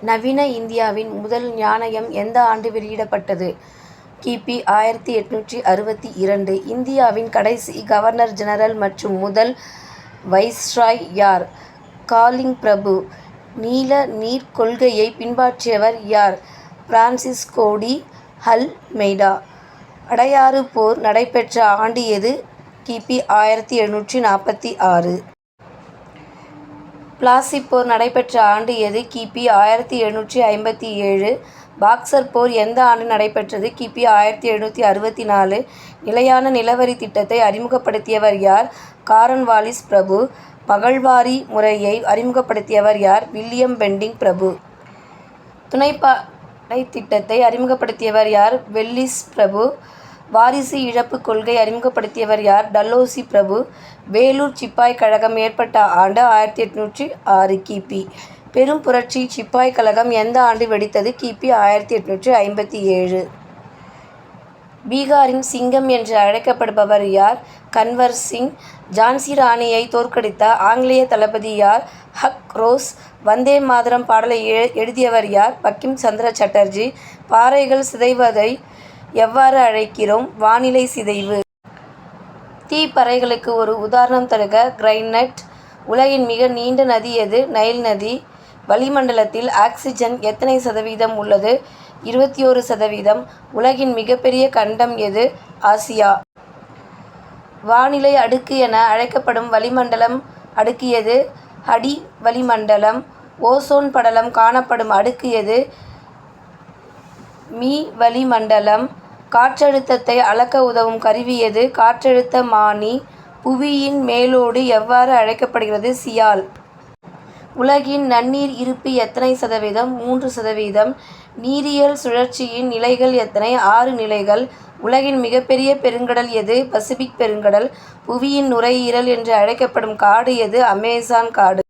நவீன இந்தியாவின் முதல் நாணயம் எந்த ஆண்டு வெளியிடப்பட்டது? கி. பி. 1862. இந்தியாவின் கடைசி கவர்னர் ஜெனரல் மற்றும் முதல் வைஸ்ராய் யார்? காலிங் பிரபு. நீல நீர் கொள்கையை பின்பற்றியவர் யார்? Francisco de Almeida. அடையாறு போர் நடைபெற்ற ஆண்டு எது? கி. பி. 1746. பிளாசி போர் நடைபெற்ற ஆண்டு எது? கி. பி. 1757. பாக்சர் போர் எந்த ஆண்டு நடைபெற்றது? கி. பி. 1764. நிலையான நிலவரி திட்டத்தை அறிமுகப்படுத்தியவர் யார்? காரன்வாலிஸ் பிரபு. மகள்வாரி முறையை அறிமுகப்படுத்தியவர் யார்? வில்லியம் பெண்டிங் பிரபு. துணைப்படை திட்டத்தை அறிமுகப்படுத்தியவர் யார்? வெல்லிஸ் பிரபு. வாரிசு இழப்பு கொள்கை அறிமுகப்படுத்தியவர் யார்? டல்ஹௌசி பிரபு. வேலூர் சிப்பாய் கழகம் ஏற்பட்ட ஆண்டு 1806. கி. பெரும் புரட்சி சிப்பாய் கழகம் எந்த ஆண்டு வெடித்தது? கி. 1857. பீகாரின் சிங்கம் என்று அழைக்கப்படுபவர் யார்? கன்வர் சிங். ஜான்சி ராணியை தோற்கடித்த ஆங்கிலேய தளபதி யார்? ஹக் ரோஸ். வந்தே மாதரம் பாடலை எழுதியவர் யார்? பங்கிம் சந்திர சட்டர்ஜி. பாறைகள் சிதைவதை எவ்வாறு அழைக்கிறோம்? வானிலை சிதைவு. தீப்பறைகளுக்கு ஒரு உதாரணம் தருக. கிரைனைட். உலகின் மிக நீண்ட நதி எது? நைல் நதி. வளிமண்டலத்தில் ஆக்சிஜன் எத்தனை சதவீதம் உள்ளது? 21%. உலகின் மிகப்பெரிய கண்டம் எது? ஆசியா. வானிலை அடுக்கு என அழைக்கப்படும் வளிமண்டலம் அடுக்கு எது? அடி வளிமண்டலம். ஓசோன் படலம் காணப்படும் அடுக்கு எது? மீ வளிமண்டலம். காற்றழுத்தத்தை அளக்க உதவும் கருவி எது? காற்றழுத்தமானி. புவியின் மேலோடு எவ்வாறு அழைக்கப்படுகிறது? சியால். உலகின் நன்னீர் இருப்பு எத்தனை சதவீதம்? 3%. நீரியல் சுழற்சியின் நிலைகள் எத்தனை? 6 நிலைகள். உலகின் மிகப்பெரிய பெருங்கடல் எது? பசிபிக் பெருங்கடல். புவியின் நுரையீரல் என்று அழைக்கப்படும் காடு எது? அமேசான் காடு.